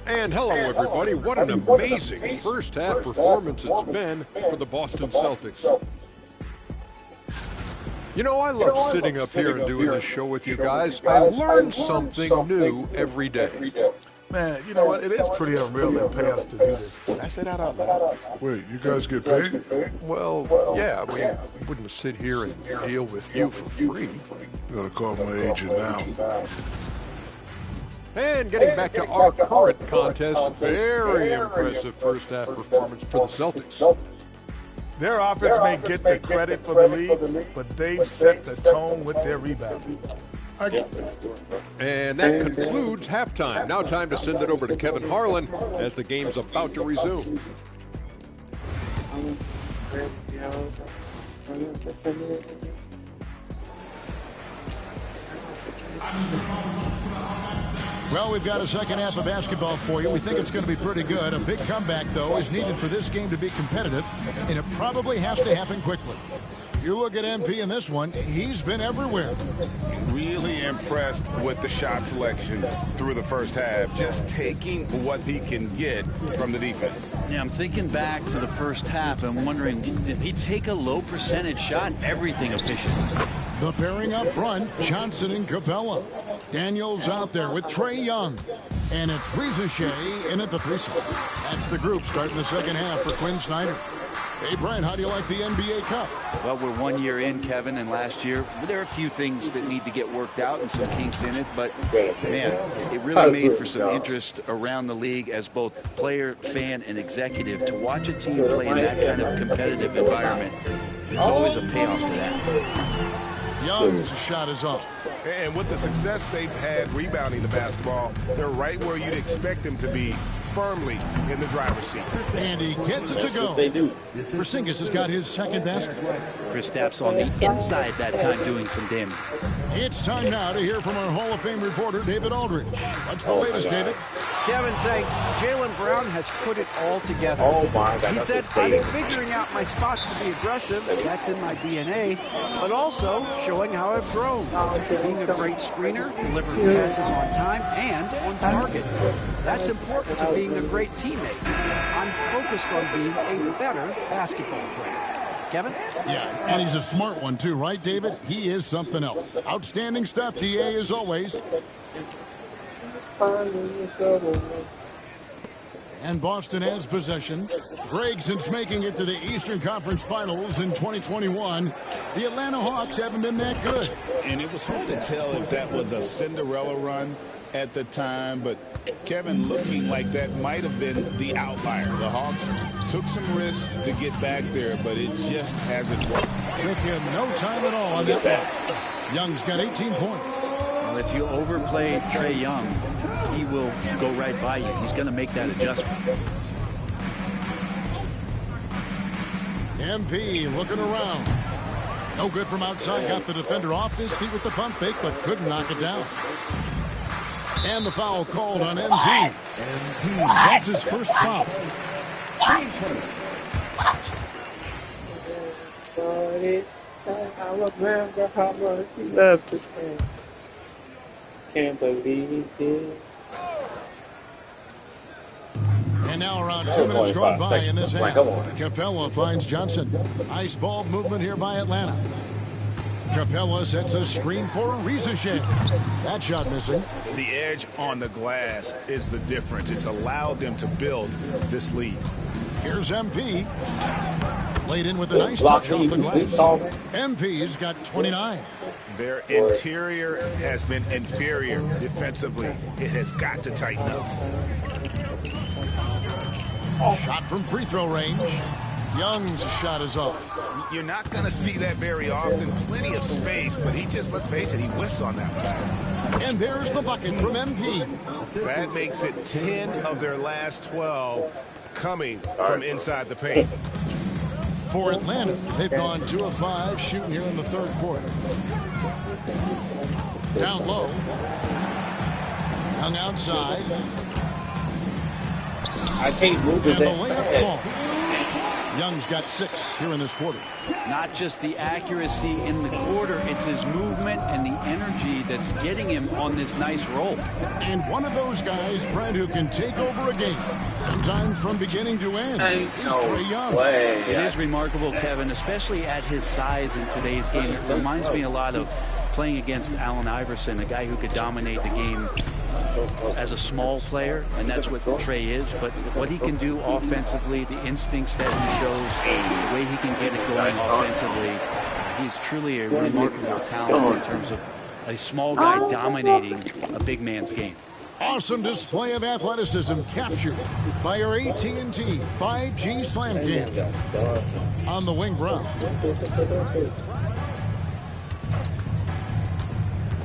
And hello, everybody. What an amazing first-half performance it's been for the Boston Celtics. You know, I love sitting up here and doing this show with you guys. I learn something new every day. Man, you know what? It is pretty unreal they pay us to do this. Did I say that out loud? Wait, you guys get paid? Well, yeah, we wouldn't sit here and deal with you for free. Gotta call my agent now. And getting back to our current contest, very impressive first-half performance for the Celtics. Their offense may get the credit for the lead, but they've set the tone with their rebounding. And that concludes halftime. Now time to send it over to Kevin Harlan as the game's about to resume. Well, we've got a second half of basketball for you. We think it's going to be pretty good. A big comeback, though, is needed for this game to be competitive, and it probably has to happen quickly. You look at MP in this one, he's been everywhere. Really impressed with the shot selection through the first half, just taking what he can get from the defense. Yeah, I'm thinking back to the first half and wondering, did he take a low percentage shot? Everything efficient. The pairing up front, Johnson and Capella. Daniels out there with Trae Young. And it's Reza Shea in at the threesome. That's the group starting the second half for Quinn Snyder. Hey, Brian, how do you like the NBA Cup? Well, we're 1 year in, Kevin, and last year there are a few things that need to get worked out and some kinks in it, but, man, it really made for some interest around the league as both player, fan, and executive. To watch a team play in that kind of competitive environment, there's always a payoff to that. Young's shot is off. And with the success they've had rebounding the basketball, they're right where you'd expect them to be, firmly in the driver's seat. And he gets it to go. Porzingis has got his second basket. Kristaps on the inside that time doing some damage. It's time now to hear from our Hall of Fame reporter, David Aldridge. What's the latest, David? Kevin, thanks. Jaylen Brown has put it all together. He said, I'm figuring out my spots to be aggressive. That's in my DNA. But also showing how I've grown into being a great screener, delivering passes on time and on target. That's important to being a great teammate. I'm focused on being a better basketball player. Kevin? Yeah, and he's a smart one too, right, David? He is something else. Outstanding stuff, DA, as always. And Boston has possession. Greg, since making it to the Eastern Conference Finals in 2021, the Atlanta Hawks haven't been that good. And it was hard to tell if that was a Cinderella run at the time, but Kevin, looking like that might have been the outlier. The Hawks took some risks to get back there, but it just hasn't worked. Took him no time at all on that one. Young's got 18 points. Well, if you overplay Trae Young, he will go right by you. He's going to make that adjustment. MP looking around. No good from outside. Got the defender off his feet with the pump fake, but couldn't knock it down. And the foul called on MP. MP, that's his first foul. I remember how much he loved his friends. Can't believe this. And now around 2 minutes gone by in this half. Capella finds Johnson. Nice ball movement here by Atlanta. Capella sets a screen for Reza Shea. That shot missing. The edge on the glass is the difference. It's allowed them to build this lead. Here's MP. Laid in with a nice touch off the glass. MP's got 29. Their interior has been inferior defensively. It has got to tighten up. Shot from free throw range. Young's shot is off. You're not going to see that very often. Plenty of space, but he just, let's face it, he whiffs on that one. And there's the bucket from MP. That makes it 10 of their last 12 coming from inside the paint. For Atlanta, they've gone 2 of 5 shooting here in the third quarter. Down low. Young outside. I can't move And it. the layup ball. Young's got 6 here in this quarter. Not just the accuracy in the quarter, it's his movement and the energy that's getting him on this nice roll. And one of those guys, Brent, who can take over a game, sometimes from beginning to end, is Trae Young. It is remarkable, Kevin, especially at his size in today's game. It reminds me a lot of playing against Allen Iverson, a guy who could dominate the game as a small player, and that's what Trae is. But what he can do offensively, the instincts that he shows, the way he can get it going offensively, he's truly a remarkable talent in terms of a small guy dominating a big man's game. Awesome display of athleticism captured by our AT&T 5G Slam Cam. On the wing, Brown.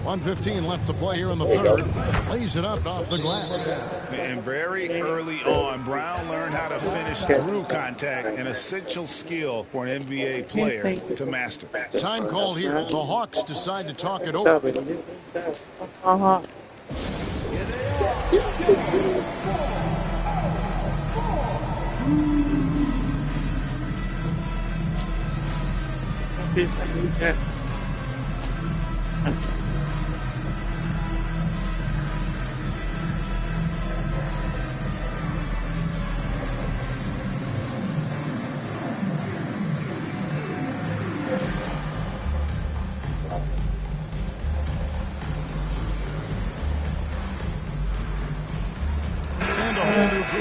1:15 left to play here in the third. Lays it up off the glass. And very early on, Brown learned how to finish through contact, an essential skill for an NBA player to master. Time called here. The Hawks decide to talk it over.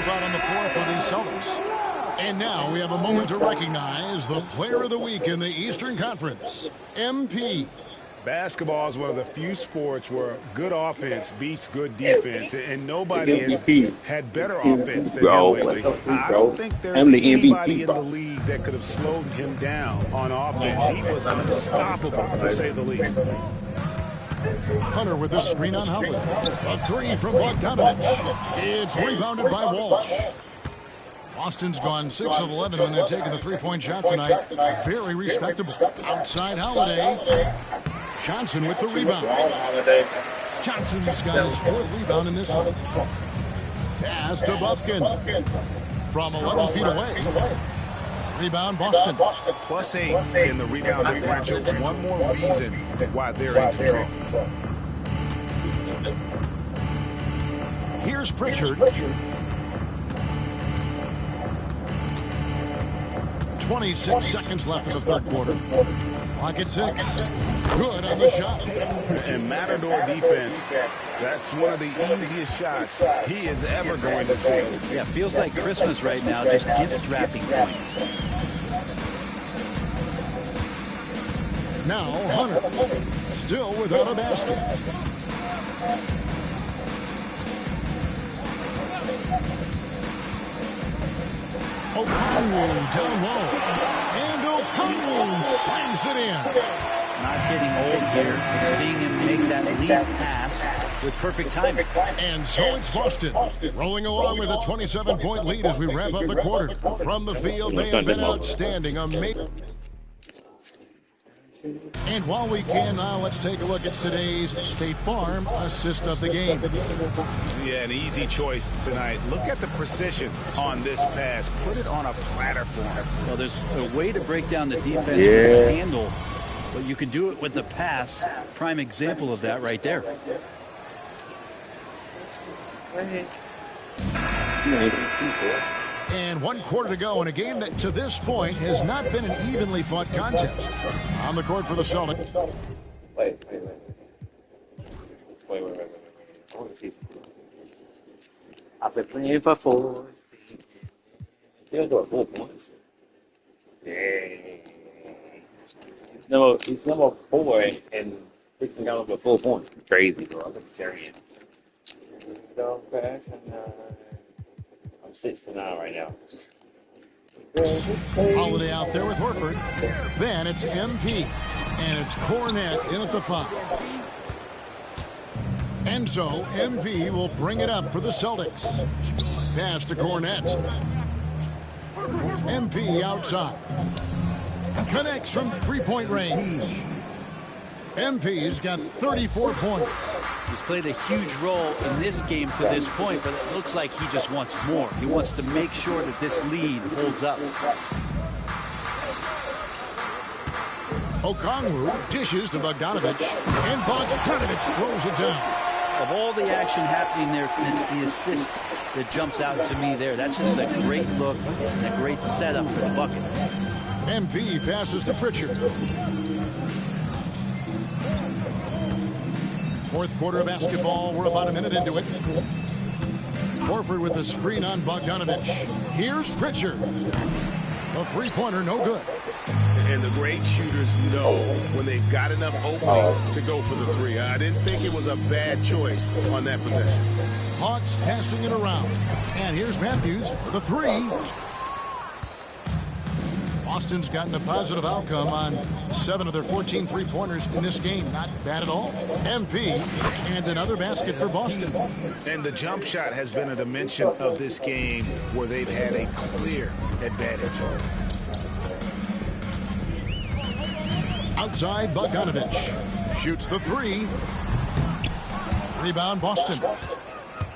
Out on the floor for the Celtics. And now we have a moment to recognize the player of the week in the Eastern Conference, MP. Basketball is one of the few sports where good offense beats good defense, and nobody has had better offense than him lately. I don't think there's anybody in the league that could have slowed him down on offense. He was unstoppable, to say the least. Hunter with the screen on Howard. A 3 from Bogdanovich. It's rebounded by Walsh. Boston's gone 6 of 11 when they're taking the three-point shot tonight. Very respectable. Outside Holiday. Johnson with the rebound. Johnson's got his 4th rebound in this one. Pass to Bufkin. From 11 feet away. Rebound, Boston. +8 in the rebound differential. One more reason why they're in control. Here's Pritchard. 26 seconds left in the third quarter. Clock at 6. Good on the shot. And Matador defense, that's one of the easiest shots he is ever going to see. Yeah, feels like Christmas right now, just gift wrapping points. Now Hunter, still without a basket. Okongwu down low. And Okongwu slams it in. Not getting old here. Seeing him make that lead pass with perfect timing. And so it's Boston rolling along with a 27-point lead as we wrap up the quarter. From the field, they have been outstanding. Amazing. And while we can now, let's take a look at today's State Farm assist of the game. Yeah, an easy choice tonight. Look at the precision on this pass. Put it on a platter form. Well, there's a way to break down the defense with the handle, but you can do it with the pass. Prime example of that right there. And 1 quarter to go in a game that to this point has not been an evenly fought contest. On the court for the Celtics. Wait. I want to see something. I've been playing for 4. He's going to 4 points. Dang. He's number 4 and freaking got over 4 points. It's crazy, bro. I'm carrying. Don't crash and I'm 6-9 right now. Holiday out there with Horford. Then it's MP. And it's Cornette in at the 5. And so MP will bring it up for the Celtics. Pass to Cornette. MP outside. Connects from 3-point range. MP's got 34 points. He's played a huge role in this game to this point, but it looks like he just wants more. He wants to make sure that this lead holds up. Okongwu dishes to Bogdanovich, and Bogdanovich throws it down. Of all the action happening there, it's the assist that jumps out to me there. That's just a great look and a great setup for the bucket. MP passes to Pritchard. Fourth quarter of basketball. We're about a minute into it. Horford with the screen on Bogdanovich. Here's Pritchard. The three-pointer, no good. And the great shooters know when they've got enough opening to go for the three. I didn't think it was a bad choice on that possession. Hawks passing it around. And here's Matthews for the three. Boston's gotten a positive outcome on 7 of their 14 three-pointers in this game. Not bad at all. MP and another basket for Boston. And the jump shot has been a dimension of this game where they've had a clear advantage. Outside, Bogdanovich shoots the three. Rebound, Boston.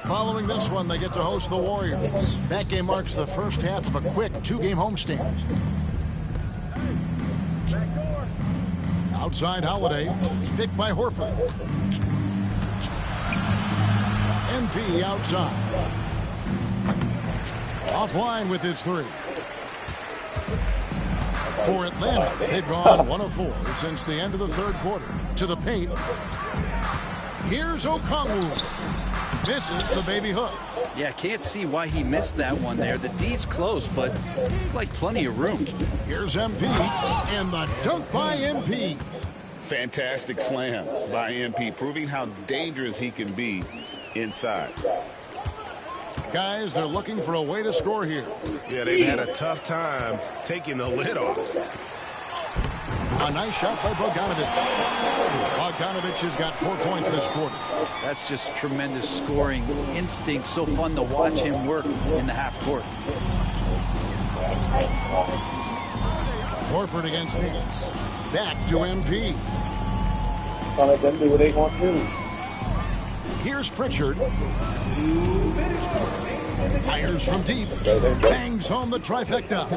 Following this one, they get to host the Warriors. That game marks the first half of a quick 2-game homestand. Outside, Holiday, picked by Horford. MP outside. Offline with his three. For Atlanta, they've gone 1 of 4 since the end of the third quarter. To the paint. Here's Okongwu. Misses the baby hook. Yeah, can't see why he missed that one there. The D's close, but looked like plenty of room. Here's MP, and the dunk by MP. Fantastic slam by MP, proving how dangerous he can be inside. Guys, they're looking for a way to score here. Yeah, they've had a tough time taking the lid off. A nice shot by Bogdanovich. Bogdanovich has got 4 points this quarter. That's just tremendous scoring instinct. So fun to watch him work in the half court. Horford against Nance. Back to MP. Let them do what they want to do. Here's Pritchard. Fires from deep. Bangs home the trifecta.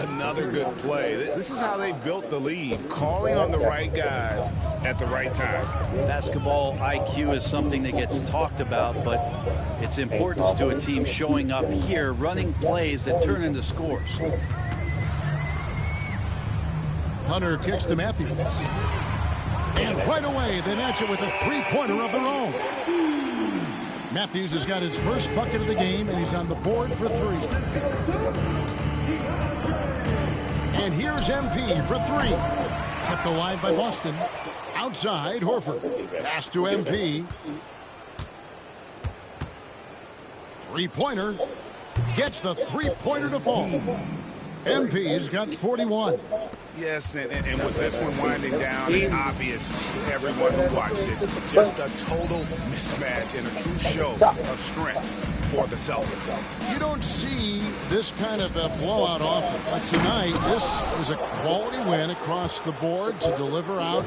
Another good play. This is how they built the lead, calling on the right guys at the right time. Basketball IQ is something that gets talked about, but its importance to a team showing up here, running plays that turn into scores. Hunter kicks to Matthews. And right away, they match it with a three-pointer of their own. Matthews has got his first bucket of the game, and he's on the board for 3. And here's MP for 3. Kept alive by Boston. Outside, Horford. Pass to MP. Three-pointer. Gets the three-pointer to fall. MP's got 41. Yes, and with this one winding down, it's obvious to everyone who watched it. Just a total mismatch and a true show of strength for the Celtics. You don't see this kind of a blowout often, but tonight this is a quality win across the board to deliver out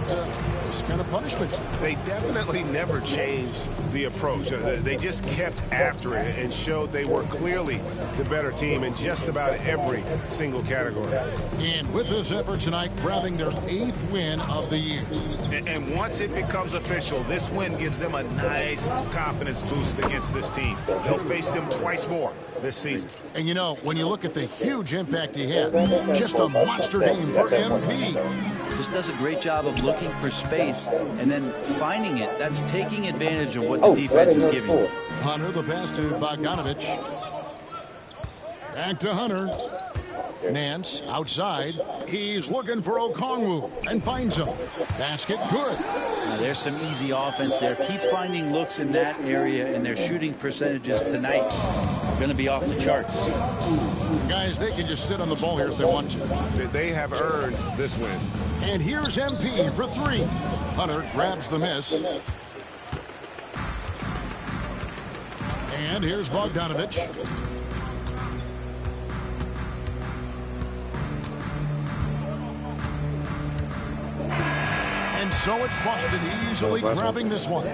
this kind of punishment. They definitely never changed the approach. They just kept after it and showed they were clearly the better team in just about every single category. And with this effort tonight, grabbing their 8th win of the year. And once it becomes official, this win gives them a nice confidence boost against this team. They'll face them twice more this season. And you know, when you look at the huge impact he had, just a monster game for MP. Just does a great job of looking for space and then finding it. That's taking advantage of what the defense is giving you. Hunter, the pass to Bogdanovich. Back to Hunter. Nance outside. He's looking for Okongwu and finds him. Basket good. Now, there's some easy offense there. Keep finding looks in that area, and their shooting percentages tonight are going to be off the charts. Guys, they can just sit on the ball here if they want to. They have earned this win. And here's MP for 3. Hunter grabs the miss. And here's Bogdanovich. And so it's Boston easily grabbing this one.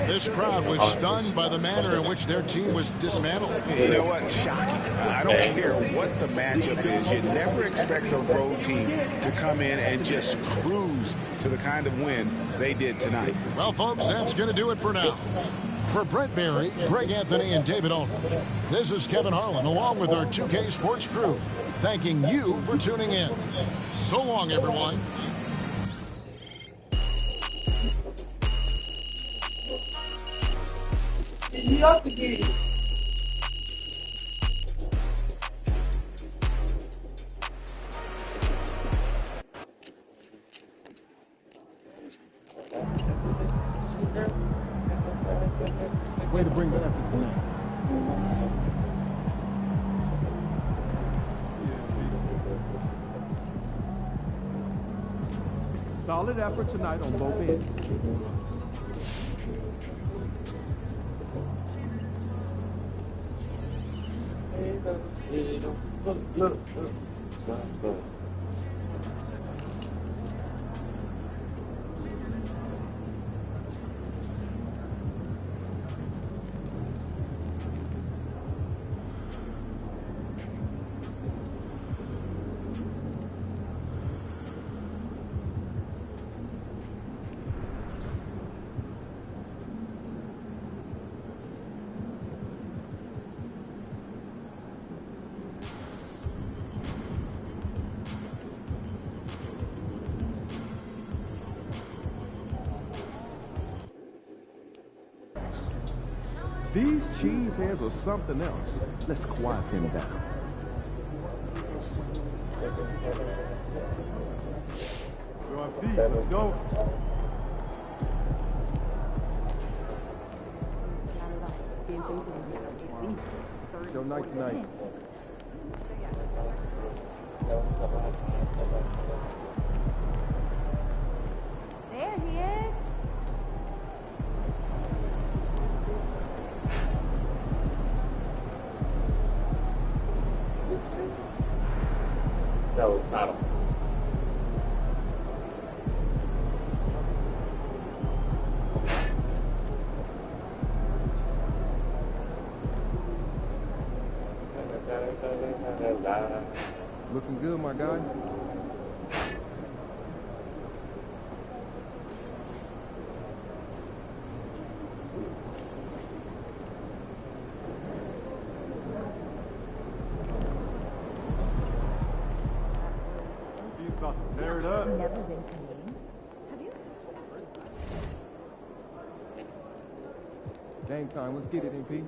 This crowd was stunned by the manner in which their team was dismantled. You know what? Shocking. I don't care what the matchup is. You never expect a road team to come in and just cruise to the kind of win they did tonight. Well, folks, that's going to do it for now. For Brent Barry, Greg Anthony, and David Aldridge, this is Kevin Harlan along with our 2K Sports crew, thanking you for tuning in. So long, everyone. You have to get it. Way to bring the effort tonight. Solid effort tonight on both ends. These cheese heads are something else. Let's quiet them down. We're on feet. Let's go. Show night tonight. There he is. No, it's not. Looking good, my guy. Tear it up. Never been to meetings. Have you? Game time. Let's get it, MP.